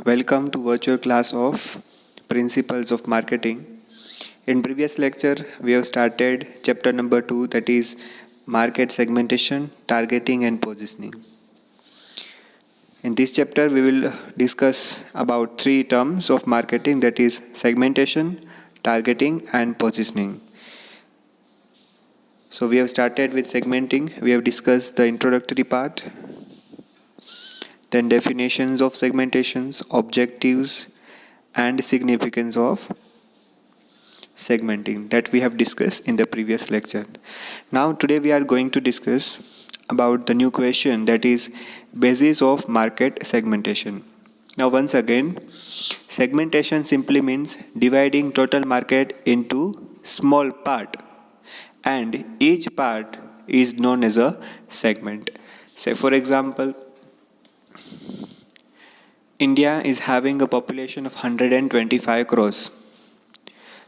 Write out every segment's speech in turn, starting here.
Welcome to virtual class of Principles of Marketing. In previous lecture, we have started chapter number 2, that is market segmentation, targeting and positioning. In this chapter, we will discuss about three terms of marketing, that is segmentation, targeting and positioning. So we have started with segmenting. We have discussed the introductory part, then definitions of segmentations, objectives and significance of segmenting that we have discussed in the previous lecture. Now today we are going to discuss about the new question, that is basis of market segmentation. Now once again, segmentation simply means dividing total market into small part, and each part is known as a segment. Say for example, India is having a population of 125 crores.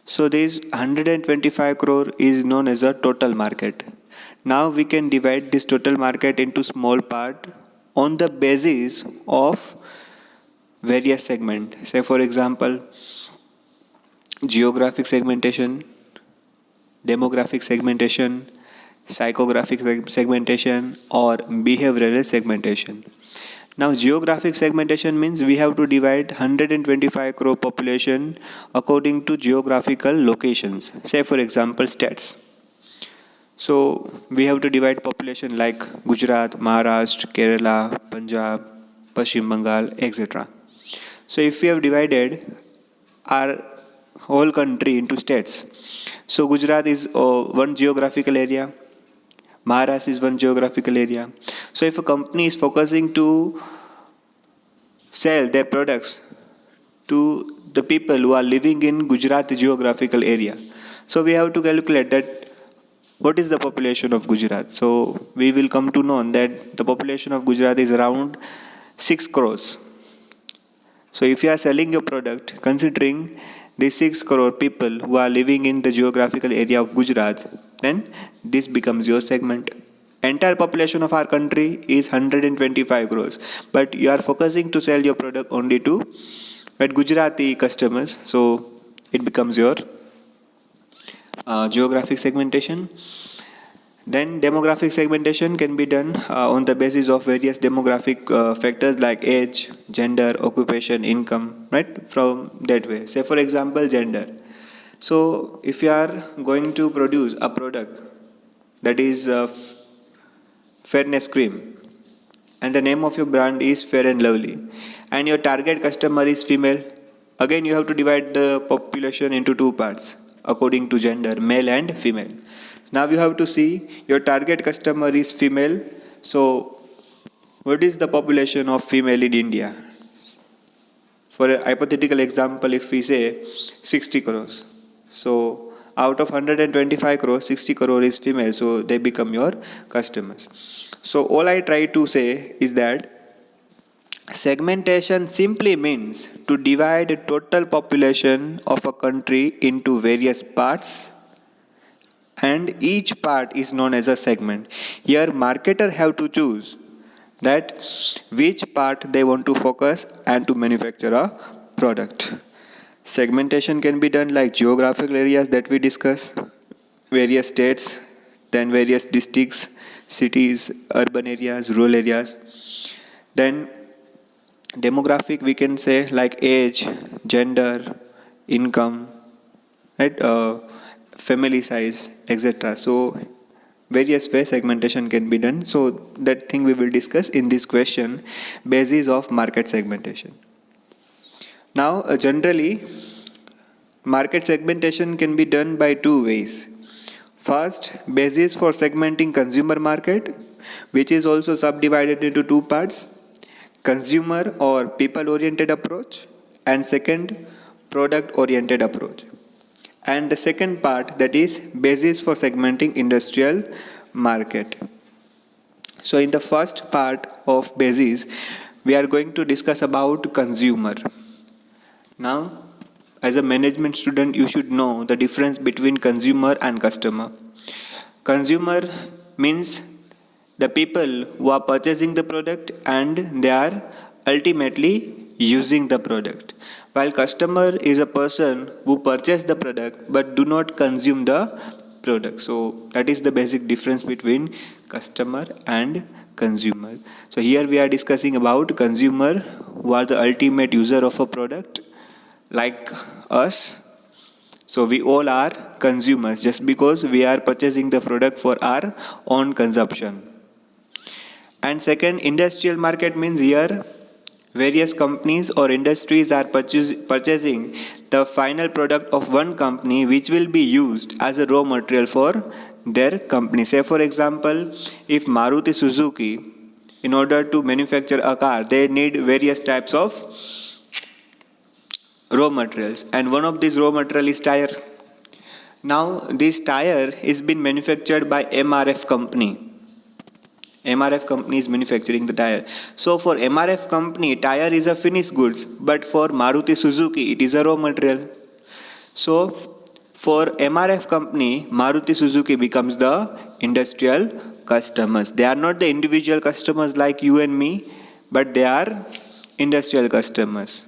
So this 125 crore is known as a total market. Now we can divide this total market into small part on the basis of various segment. Say for example, geographic segmentation, demographic segmentation, psychographic segmentation or behavioral segmentation. Now geographic segmentation means we have to divide 125 crore population according to geographical locations. Say for example states. So we have to divide population like Gujarat, Maharashtra, Kerala, Punjab, Pashchim Bengal, etc. So if we have divided our whole country into states, so Gujarat is one geographical area, Maharashtra is one geographical area. So if a company is focusing to sell their products to the people who are living in Gujarat geographical area, so we have to calculate that what is the population of Gujarat. So we will come to know that the population of Gujarat is around 6 crores. So if you are selling your product considering the 6 crore people who are living in the geographical area of Gujarat, then this becomes your segment. Entire population of our country is 125 crores, but you are focusing to sell your product only to Gujarati customers, so it becomes your geographic segmentation. Then demographic segmentation can be done on the basis of various demographic factors like age, gender, occupation, income, right? From that way. Say for example, gender. So if you are going to produce a product that is fairness cream, and the name of your brand is Fair and Lovely, and your target customer is female, again you have to divide the population into two parts according to gender, male and female. Now you have to see your target customer is female, so what is the population of female in India? For a hypothetical example, if we say 60 crores, so out of 125 crores, 60 crore is female, so they become your customers. So all I try to say is that segmentation simply means to divide total population of a country into various parts, and each part is known as a segment. Here marketer have to choose that which part they want to focus and to manufacture a product. Segmentation can be done like geographical areas that we discuss, various states, then various districts, cities, urban areas, rural areas. Then demographic we can say like age, gender, income, right? Family size, etc. So various way segmentation can be done. So that thing we will discuss in this question, basis of market segmentation. Now generally market segmentation can be done by two ways. First, basis for segmenting consumer market, which is also subdivided into two parts, consumer or people oriented approach, and second, product oriented approach. And the second part, that is basis for segmenting industrial market. So in the first part of basis, we are going to discuss about consumer. Now as a management student, you should know the difference between consumer and customer. Consumer means the people who are purchasing the product and they are ultimately using the product, while customer is a person who purchase the product but do not consume the product. So that is the basic difference between customer and consumer. So here we are discussing about consumer, who are the ultimate user of a product like us. So we all are consumers just because we are purchasing the product for our own consumption. And second, industrial market means here various companies or industries are purchasing the final product of one company which will be used as a raw material for their company. Say for example, if Maruti Suzuki, in order to manufacture a car, they need various types of raw materials, and one of these raw material is tire. Now this tire is being manufactured by MRF company. MRF company is manufacturing the tire. So for MRF company, tire is a finished goods, but for Maruti Suzuki, it is a raw material. So for MRF company, Maruti Suzuki becomes the industrial customers. They are not the individual customers like you and me, but they are industrial customers.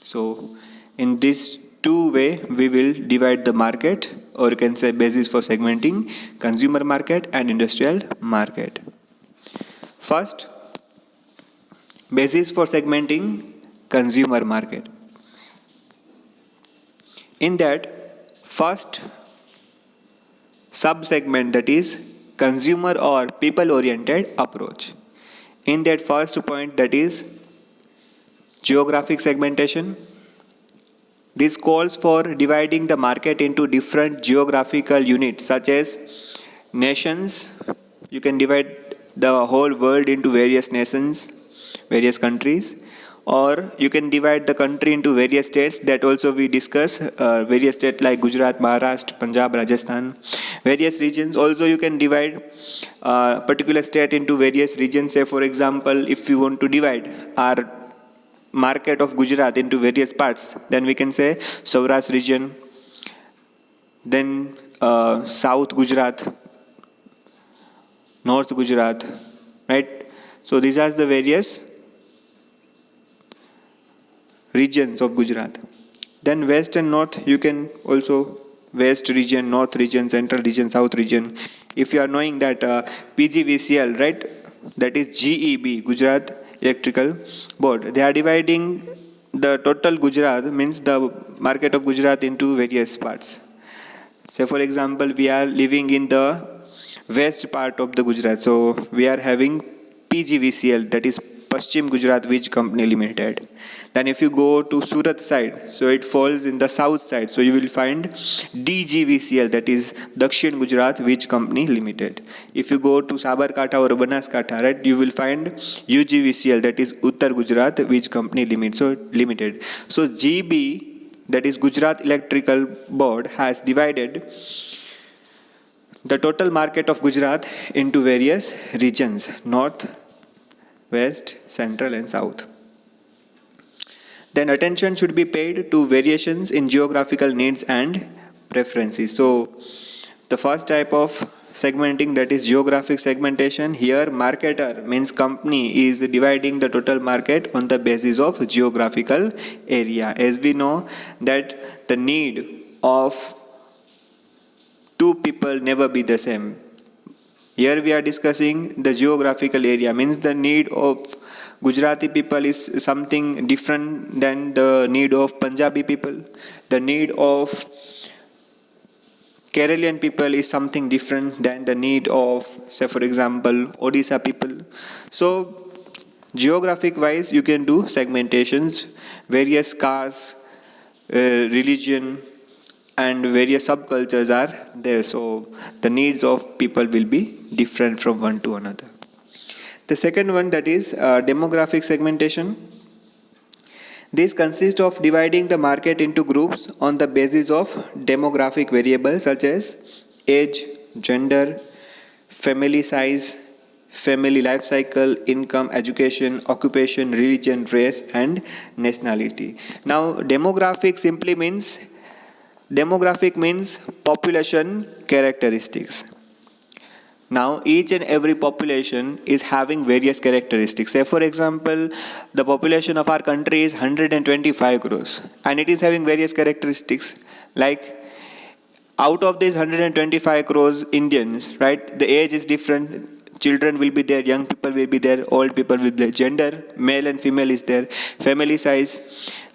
So in this two way, we will divide the market, or you can say basis for segmenting consumer market and industrial market. First, basis for segmenting consumer market. In that, first sub-segment, that is consumer or people-oriented approach. In that first point, that is geographic segmentation. This calls for dividing the market into different geographical units such as nations. You can divide the whole world into various nations, various countries, or you can divide the country into various states. That also we discuss, various states like Gujarat, Maharashtra, Punjab, Rajasthan, various regions. Also you can divide particular state into various regions. Say for example, if you want to divide our market of Gujarat into various parts, then we can say Saurashtra region, then South Gujarat, North Gujarat, right? So these are the various regions of Gujarat. Then West and North, you can also West region, North region, Central region, South region. If you are knowing that PGVCL, right, that is GEB, Gujarat Electrical Board, they are dividing the total Gujarat, means the market of Gujarat, into various parts. Say for example, we are living in the west part of the Gujarat, so we are having PGVCL, that is Paschim Gujarat Wijh Company Limited. Then if you go to Surat side, so it falls in the south side, so you will find DGVCL, that is Dakshin Gujarat Wijh Company Limited. If you go to Sabarkantha or Banaskantha, right, you will find UGVCL, that is Uttar Gujarat Wijh Company Limited. So GB, that is Gujarat Electrical Board, has divided the total market of Gujarat into various regions: North, West, Central and South. Then attention should be paid to variations in geographical needs and preferences. So the first type of segmenting, that is geographic segmentation. Here marketer means company is dividing the total market on the basis of geographical area. As we know that the need of two people never be the same. Here we are discussing the geographical area, means the need of Gujarati people is something different than the need of Punjabi people. The need of Keralian people is something different than the need of, say for example, Odisha people. So geographic wise you can do segmentations, various castes, religion and various subcultures are there, so the needs of people will be different from one to another. The second one, that is demographic segmentation. This consists of dividing the market into groups on the basis of demographic variables such as age, gender, family size, family life cycle, income, education, occupation, religion, race and nationality. Now demographic simply means, demographic means population characteristics. Now, each and every population is having various characteristics. Say, for example, the population of our country is 125 crores, and it is having various characteristics. Like, out of these 125 crores Indians, right, the age is different. Children will be there, young people will be there, old people will be there. Gender, male and female is there. Family size,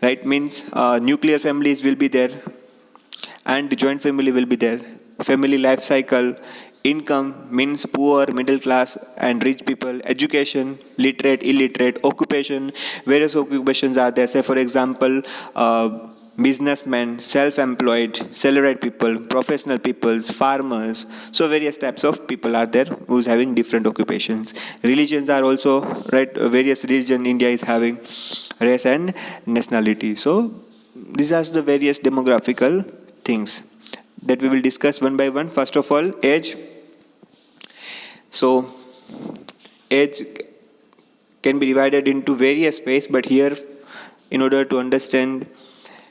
right, means nuclear families will be there, and joint family will be there. Family life cycle, income means poor, middle class and rich people, education, literate, illiterate, occupation, various occupations are there. Say for example, businessmen, self-employed, salaried people, professional peoples, farmers. So various types of people are there who's having different occupations. Religions are also, right, various religion India is having, race and nationality. So these are the various demographical things that we will discuss one by one. First of all, age. So age can be divided into various ways, but here, in order to understand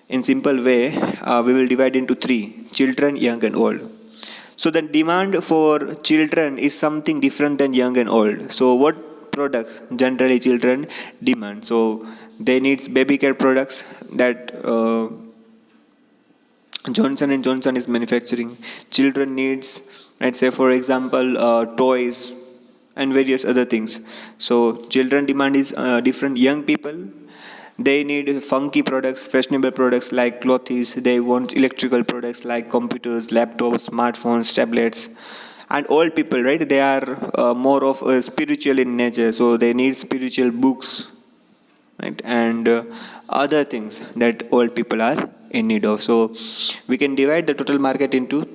in simple way, we will divide into three: children, young and old. So the demand for children is something different than young and old. So what products generally children demand? So they needs baby care products that Johnson and Johnson is manufacturing. Children needs, let's say for example, toys and various other things. So children demand is different. Young people, they need funky products, fashionable products like clothes. They want electrical products like computers, laptops, smartphones, tablets. And old people, right? They are more of spiritual in nature, so they need spiritual books, right, and other things that old people are in need of. So we can divide the total market into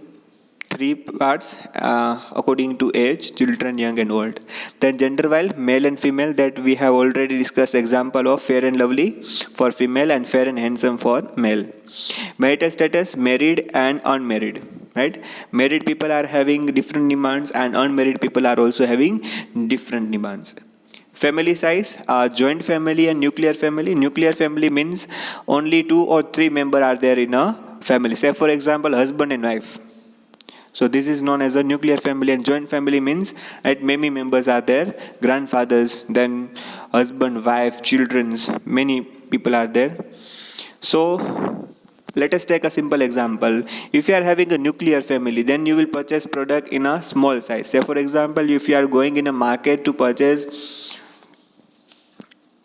three parts according to age: children, young and old. Then gender wise, male and female, that we have already discussed. Example of fair and lovely for female and fair and handsome for male. Marital status: married and unmarried, right? Married people are having different demands and unmarried people are also having different demands. Family size, joint family and nuclear family. Nuclear family means only 2 or 3 members are there in a family. Say for example, husband and wife. So this is known as a nuclear family. And joint family means that many members are there, grandfathers, then husband, wife, children's, many people are there. So let us take a simple example. If you are having a nuclear family, then you will purchase product in a small size. Say for example, if you are going in a market to purchase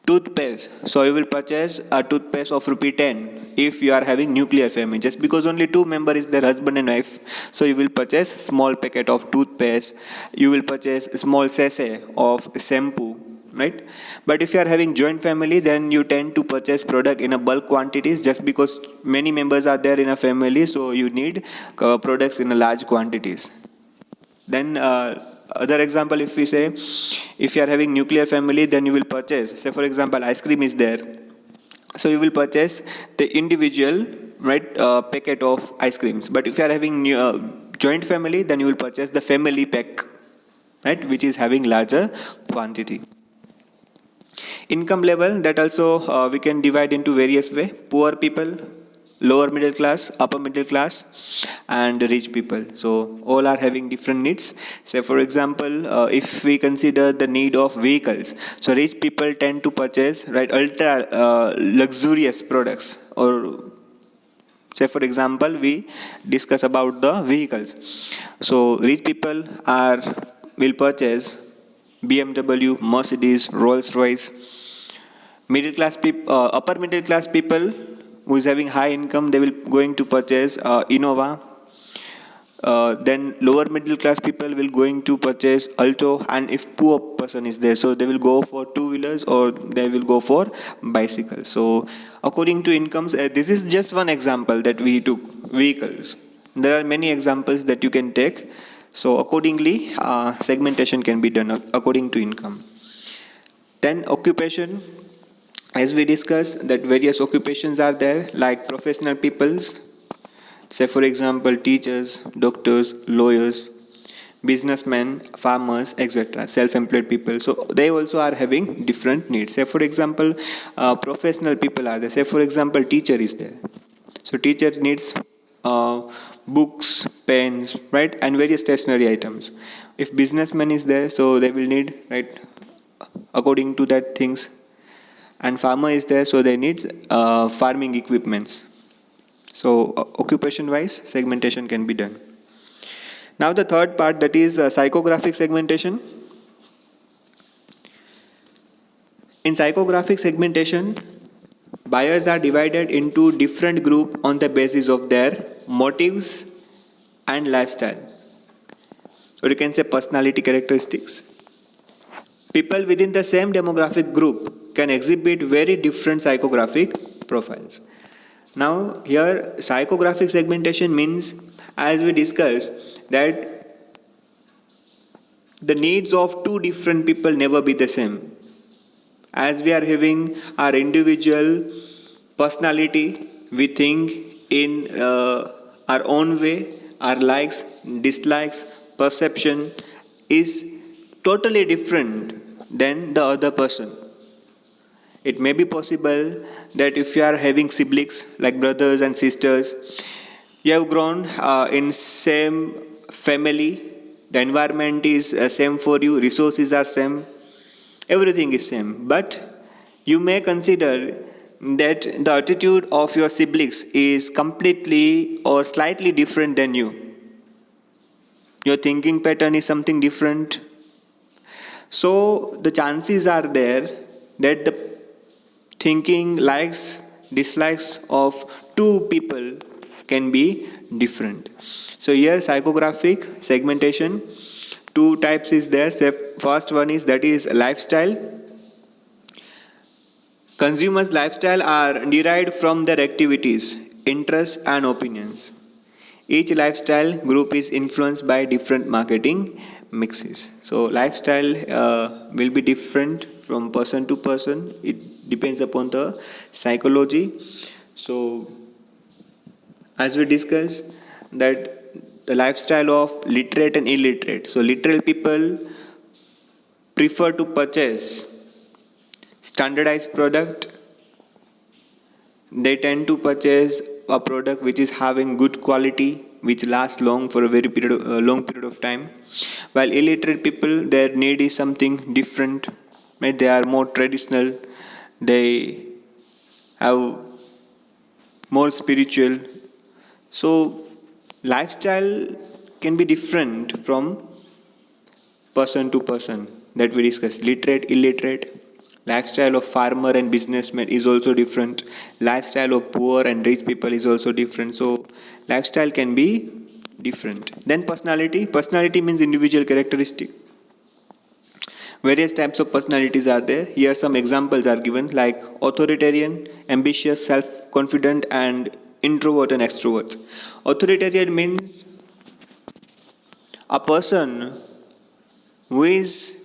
toothpaste, so you will purchase a toothpaste of rupee 10 if you are having nuclear family. Just because only 2 members is their husband and wife, so you will purchase small packet of toothpaste, you will purchase small sachet of shampoo, right? But if you are having joint family, then you tend to purchase product in a bulk quantities, just because many members are there in a family, so you need products in a large quantities. Then other example, if we say, if you are having nuclear family, then you will purchase, say for example, ice cream is there, so you will purchase the individual, right, packet of ice creams. But if you are having joint family, then you will purchase the family pack, right, which is having larger quantity. Income level, that also we can divide into various way: poor people, lower middle class, upper middle class and rich people. So all are having different needs. Say for example, if we consider the need of vehicles, so rich people tend to purchase, right, ultra luxurious products. Or say for example, we discuss about the vehicles, so rich people are will purchase BMW, Mercedes, Rolls Royce. Middle class people, upper middle class people who is having high income, they will going to purchase Innova. Then lower middle class people will going to purchase Alto, and if poor person is there, so they will go for two-wheelers or they will go for bicycles. So according to incomes, this is just one example that we took vehicles. There are many examples that you can take. So accordingly, segmentation can be done according to income. Then occupation, as we discussed, that various occupations are there, like professional peoples, say for example teachers, doctors, lawyers, businessmen, farmers, etc., self-employed people. So they also are having different needs. Say for example, professional people are there. Say for example, teacher is there. So teacher needs books, pens, right, and various stationery items. If businessman is there, so they will need, right, according to that things. And farmer is there, so they need farming equipments. So occupation wise segmentation can be done. Now the third part, that is psychographic segmentation. In psychographic segmentation, buyers are divided into different group on the basis of their motives and lifestyle, or you can say personality characteristics. People within the same demographic group can exhibit very different psychographic profiles. Now here psychographic segmentation means, as we discussed, that the needs of two different people never be the same. As we are having our individual personality, we think in our own way, our likes, dislikes, perception is totally different than the other person. It may be possible that if you are having siblings like brothers and sisters, you have grown in same family, the environment is same for you, resources are same, everything is same, but you may consider that the attitude of your siblings is completely or slightly different than you. Your thinking pattern is something different. So the chances are there that the thinking likes, dislikes of two people can be different. So here psychographic segmentation, two types is there. First one is, that is lifestyle. Consumers' lifestyle are derived from their activities, interests and opinions. Each lifestyle group is influenced by different marketing mixes. So lifestyle will be different from person to person. It depends upon the psychology. So as we discussed, that the lifestyle of literate and illiterate. So literate people prefer to purchase standardized product. They tend to purchase a product which is having good quality, which lasts long for a long period of time. While illiterate people, their need is something different. Right? They are more traditional. They have more spiritual. So lifestyle can be different from person to person, that we discussed. Literate, illiterate. Lifestyle of farmer and businessman is also different. Lifestyle of poor and rich people is also different. So lifestyle can be different. Then personality. Personality means individual characteristic. Various types of personalities are there. Here some examples are given, like authoritarian, ambitious, self-confident, and introvert and extrovert. Authoritarian means a person who is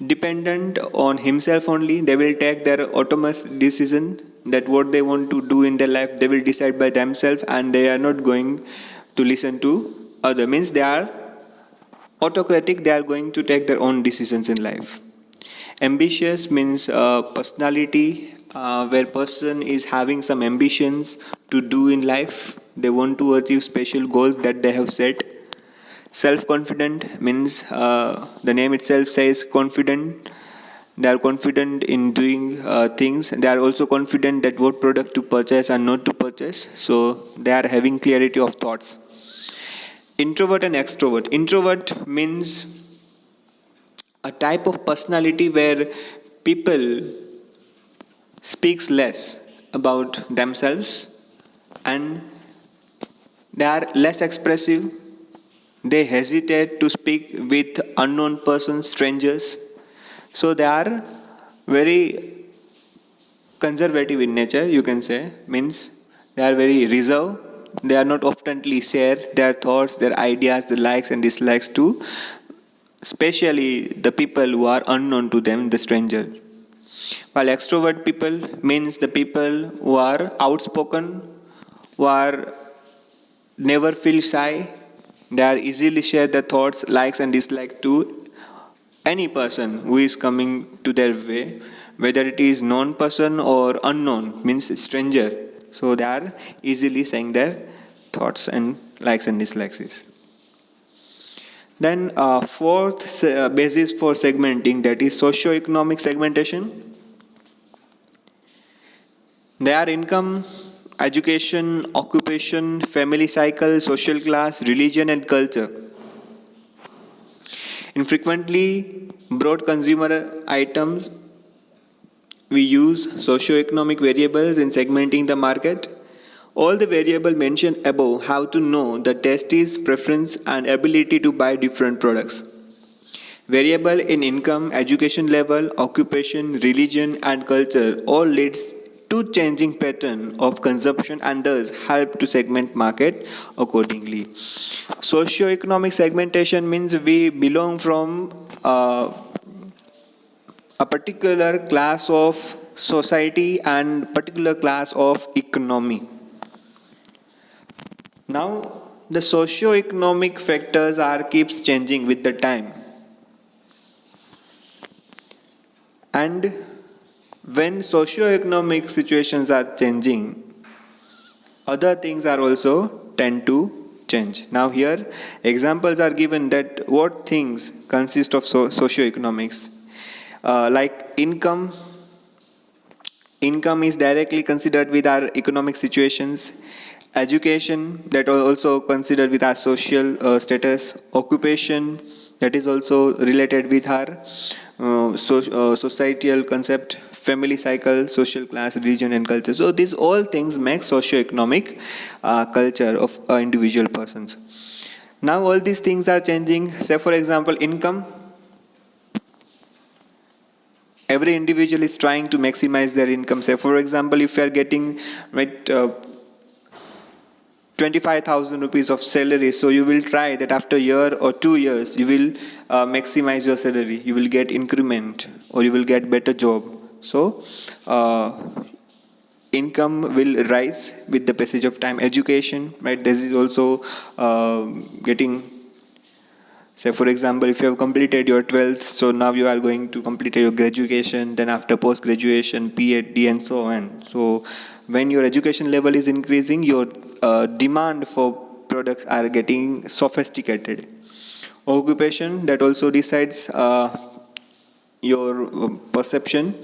dependent on himself only. They will take their autonomous decision, that what they want to do in their life they will decide by themselves, and they are not going to listen to other. Means they are autocratic, they are going to take their own decisions in life. Ambitious means personality where person is having some ambitions to do in life. They want to achieve special goals that they have set. Self-confident means the name itself says confident. They are confident in doing things. They are also confident that what product to purchase and not to purchase. So they are having clarity of thoughts. Introvert and extrovert. Introvert means a type of personality where people speaks less about themselves and they are less expressive. They hesitate to speak with unknown persons, strangers. So they are very conservative in nature, you can say. Means they are very reserved. They are not oftenly share their thoughts, their ideas, their likes and dislikes to especially the people who are unknown to them, the stranger. While extrovert people means the people who are outspoken, who are never feel shy. They are easily share their thoughts, likes and dislikes to any person who is coming to their way, whether it is known person or unknown, means stranger. so they are easily saying their thoughts and likes and dislikes. Then fourth basis for segmenting, that is socio-economic segmentation. They are income, education, occupation, family cycle, social class, religion and culture. In frequently broad consumer items, we use socio-economic variables in segmenting the market. All the variables mentioned above have to know the taste's preference and ability to buy different products. Variable in income, education level, occupation, religion and culture all leads to changing pattern of consumption and thus help to segment market accordingly. Socio-economic segmentation means we belong from a particular class of society and particular class of economy. Now the socio-economic factors are keeps changing with the time, and when socio-economic situations are changing, other things are also tend to change. Now here examples are given that what things consist of socio-economics, like income. Income is directly considered with our economic situations. Education, that are also considered with our social status. Occupation, that is also related with our societal concept. Family cycle, social class, religion and culture. So these all things make socio-economic culture of individual persons. Now all these things are changing. Say for example income, every individual is trying to maximize their income. Say for example, if you are getting 25,000 rupees of salary, so you will try that after a year or 2 years you will maximize your salary, you will get increment or you will get better job. So income will rise with the passage of time. Education, right, this is also getting. Say for example, if you have completed your 12th, so now you are going to complete your graduation, then after post graduation, PhD and so on. So when your education level is increasing, your demand for products are getting sophisticated. Occupation, that also decides your perception,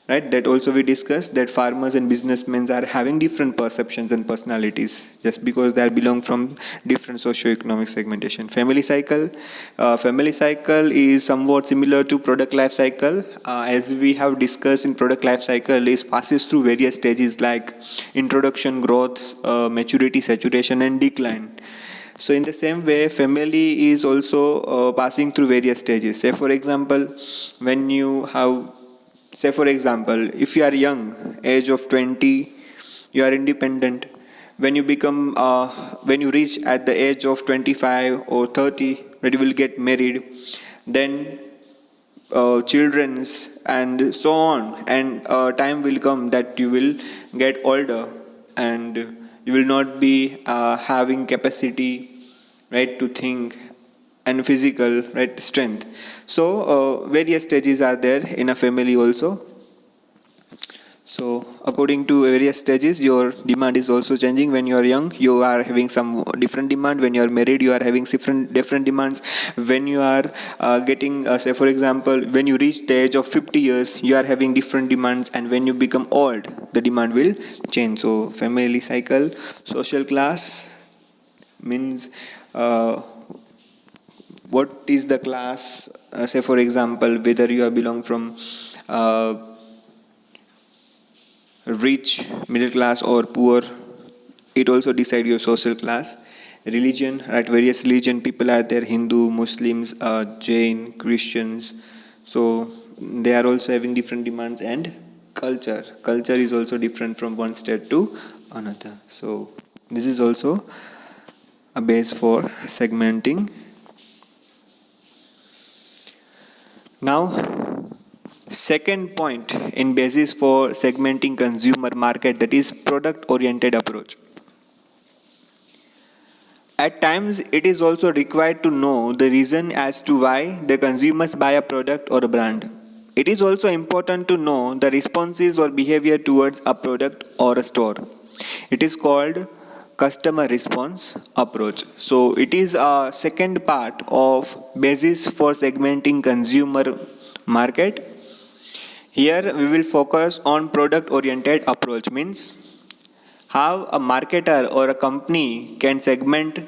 right? That also we discussed that farmers and businessmen are having different perceptions and personalities just because they belong from different socio-economic segmentation. Family cycle, family cycle is somewhat similar to product life cycle. As we have discussed, in product life cycle is passes through various stages like introduction, growth, maturity, saturation and decline. So in the same way, family is also passing through various stages. Say for example, when you have, say for example, if you are young, age of 20, you are independent. When you become, when you reach at the age of 25 or 30, when you will get married, then children's and so on, and time will come that you will get older and you will not be having capacity, right, to think and physical, right, strength. So various stages are there in a family also. So according to various stages, your demand is also changing. When you are young, you are having some different demand. When you are married, you are having different demands. When you are getting, say for example, when you reach the age of 50 years, you are having different demands. And when you become old, the demand will change. So family cycle, social class means what is the class. Say for example, whether you are belong from rich, middle class or poor, it also decide your social class. Religion, right, various religion people are there: Hindu, Muslims, Jain, Christians. So they are also having different demands. And culture is also different from one state to another. So this is also a base for segmenting. Now second point in basis for segmenting consumer market, that is product oriented approach. At times it is also required to know the reason as to why the consumers buy a product or a brand. It is also important to know the responses or behavior towards a product or a store. It is called customer response approach. So it is a second part of basis for segmenting consumer market. Here we will focus on product oriented approach, means how a marketer or a company can segment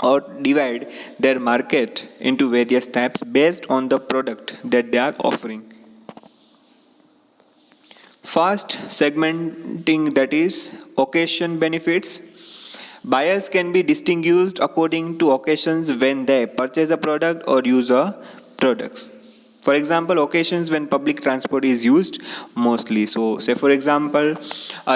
or divide their market into various types based on the product that they are offering. First segmenting, that is occasion benefits. Buyers can be distinguished according to occasions when they purchase a product or use a products. For example, occasions when public transport is used mostly. So, say for example,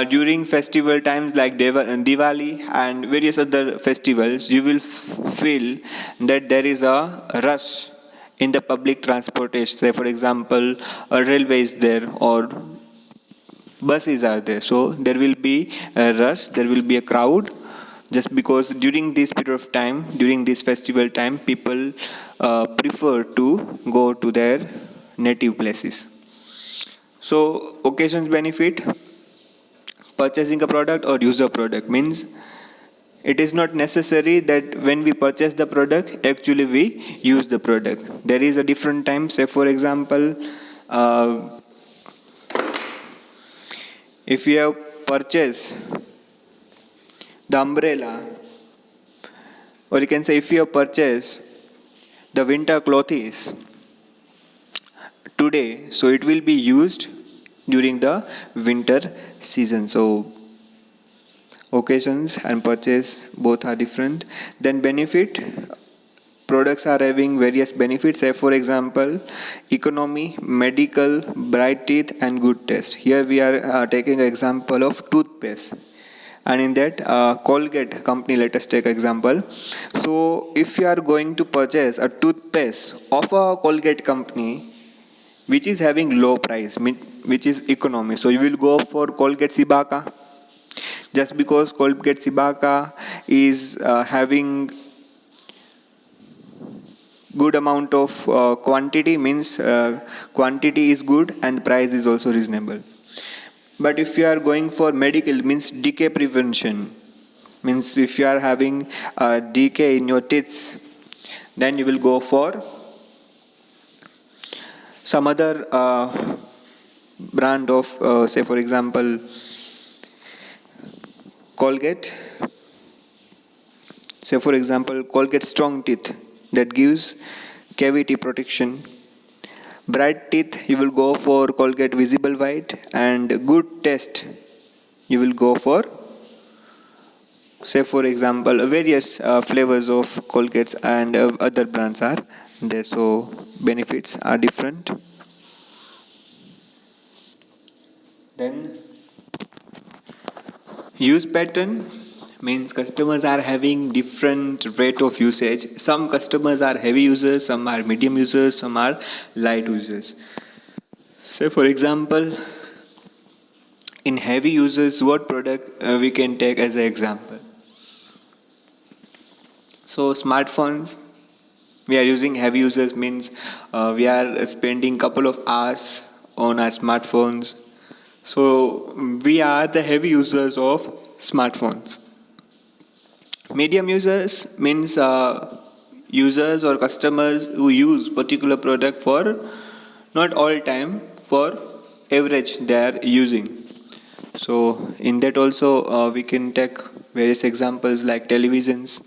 during festival times like Diwali and various other festivals, you will feel that there is a rush in the public transportation. Say for example, a railway is there or buses are there, so there will be a rush, there will be a crowd, just because during this period of time, during this festival time, people prefer to go to their native places. So occasions benefit, purchasing a product or use a product, means it is not necessary that when we purchase the product actually we use the product. There is a different time. Say for example, if you have purchased the umbrella, or you can say if you have purchased the winter clothes today, so it will be used during the winter season. So occasions and purchase both are different. Then benefit, products are having various benefits. Say for example, economy, medical, bright teeth and good taste. Here we are taking an example of toothpaste, and in that Colgate company, let us take example. So if you are going to purchase a toothpaste of a Colgate company which is having low price, which is economy, so you will go for Colgate Cibaca, just because Colgate Cibaca is having good amount of quantity, means quantity is good and price is also reasonable. But if you are going for medical, means decay prevention, means if you are having decay in your teeth, then you will go for some other brand of say for example Colgate. Say for example Colgate Strong Teeth, that gives cavity protection. Bright teeth, you will go for Colgate Visible White, and good taste you will go for, say for example, various flavors of Colgates and other brands are there, so benefits are different. Then use pattern, means customers are having different rate of usage. Some customers are heavy users, some are medium users, some are light users. Say for example, in heavy users, what product we can take as an example? So smartphones, we are using heavy users, means we are spending couple of hours on our smartphones, so we are the heavy users of smartphones. Medium users means users or customers who use particular product for not all time, for average they are using. So in that also we can take various examples like televisions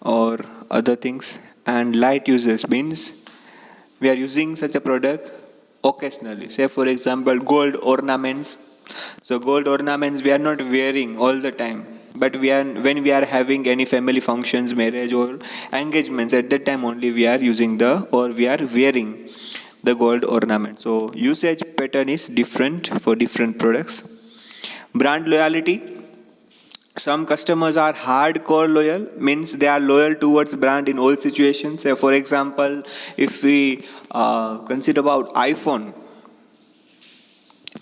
or other things. And light users means we are using such a product occasionally. Say for example gold ornaments. So gold ornaments we are not wearing all the time, but we are, when we are having any family functions, marriage or engagements, at that time only we are using the, or we are wearing the gold ornament. So usage pattern is different for different products. Brand loyalty, some customers are hardcore loyal, means they are loyal towards brand in all situations. Say for example, if we consider about iPhone,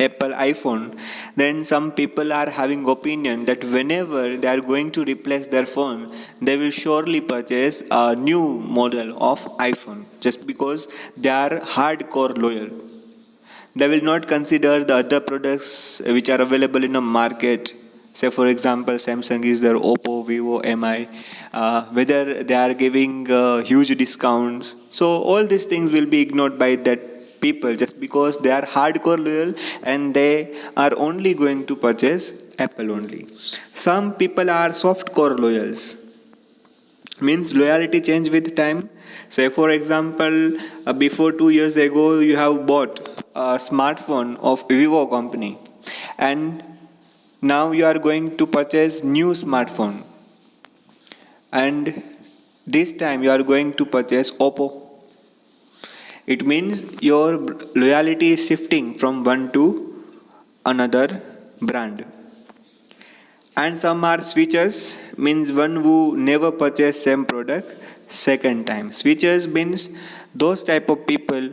Apple iPhone, then some people are having opinion that whenever they are going to replace their phone, they will surely purchase a new model of iPhone, just because they are hardcore loyal. They will not consider the other products which are available in a market. Say for example, Samsung is there, Oppo, Vivo, MI, whether they are giving huge discounts. So all these things will be ignored by that people just because they are hardcore loyal and they are only going to purchase Apple only. Some people are soft core loyals, means loyalty change with time. Say for example, before 2 years ago you have bought a smartphone of Vivo company, and now you are going to purchase new smartphone, and this time you are going to purchase Oppo. It means your loyalty is shifting from one to another brand. And some are switchers, means one who never purchase same product second time. Switchers means those type of people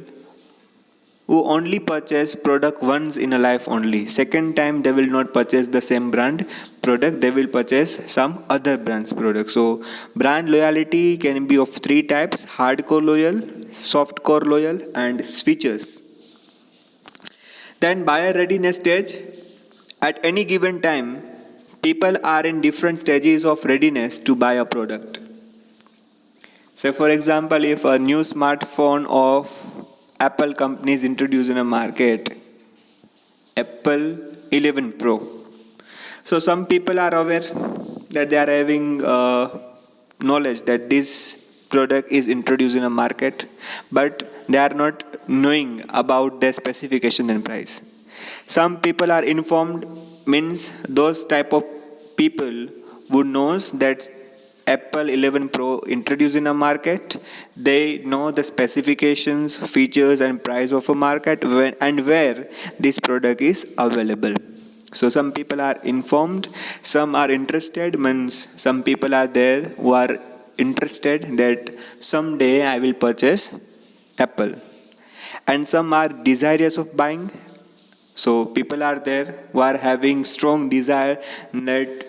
who only purchase product once in a life only. Second time they will not purchase the same brand product, they will purchase some other brand's product. So brand loyalty can be of three types: hardcore loyal, soft core loyal, and switchers. Then buyer readiness stage. At any given time, people are in different stages of readiness to buy a product. So for example, if a new smartphone of Apple company is introduced in a market, Apple 11 Pro. So some people are aware that they are having knowledge that this product is introduced in a market, but they are not knowing about their specification and price. Some people are informed, means those type of people who knows that Apple 11 Pro introduced in a market. They know the specifications, features and price of a market and where this product is available. So some people are informed, some are interested, means some people are there who are interested that someday I will purchase Apple, and some are desirous of buying. So people are there who are having strong desire that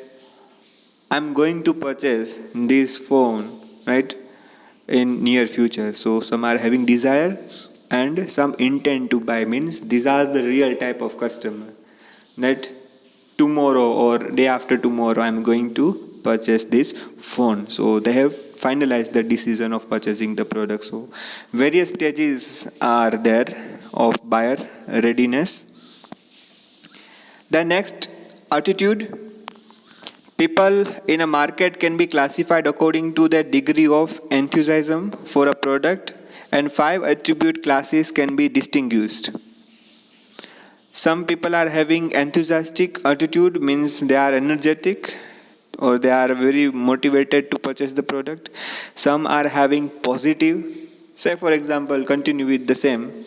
I'm going to purchase this phone, right, in near future. So some are having desire and some intend to buy, means these are the real type of customer that tomorrow or day after tomorrow I'm going to purchase this phone. So they have finalized the decision of purchasing the product. So various stages are there of buyer readiness. The next, attitude. People in a market can be classified according to their degree of enthusiasm for a product, and 5 attribute classes can be distinguished. Some people are having enthusiastic attitude, means they are energetic or they are very motivated to purchase the product. Some are having positive. Say for example, continue with the same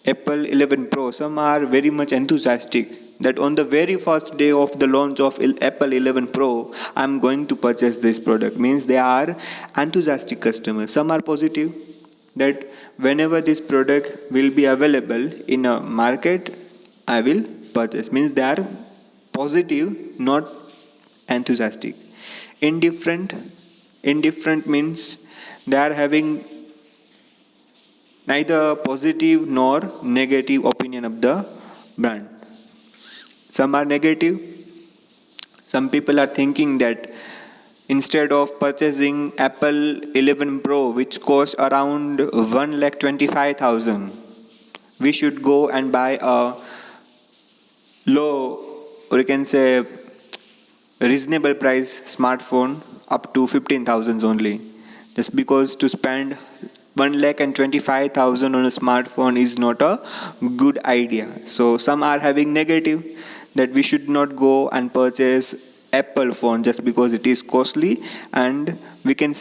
Apple 11 Pro. Some are very much enthusiastic that on the very first day of the launch of Apple 11 Pro, I'm going to purchase this product. Means they are enthusiastic customers. Some are positive, that whenever this product will be available in a market, I will purchase. Means they are positive, not enthusiastic. Indifferent. Indifferent means they are having neither positive nor negative opinion of the brand. Some are negative. Some people are thinking that instead of purchasing Apple 11 Pro, which costs around 1,25,000, we should go and buy a low, or you can say reasonable price smartphone up to 15,000 only. Just because to spend 1,25,000 on a smartphone is not a good idea. So some are having negative, that we should not go and purchase Apple phone just because it is costly, and we can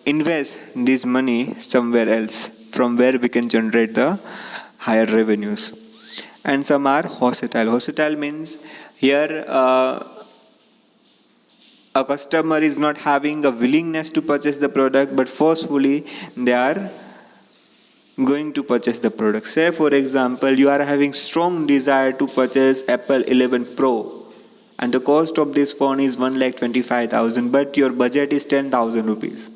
invest this money somewhere else from where we can generate the higher revenues. And some are hostile. Hostile means here a customer is not having a willingness to purchase the product, but forcefully they are going to purchase the product. Say for example, you are having strong desire to purchase Apple 11 Pro, and the cost of this phone is 1,25,000, but your budget is 10,000 rupees.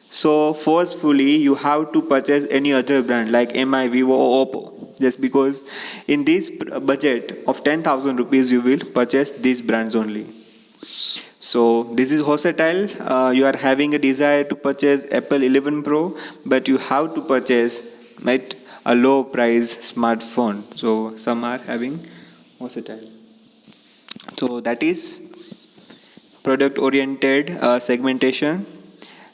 So forcefully you have to purchase any other brand like MI, Vivo or Oppo, just because in this budget of 10,000 rupees you will purchase these brands only. So this is versatile. You are having a desire to purchase Apple 11 Pro, but you have to purchase right, a low price smartphone. So some are having versatile. So that is product oriented segmentation.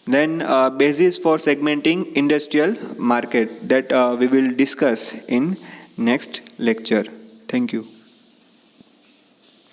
Then basis for segmenting industrial market that we will discuss in next lecture. Thank you.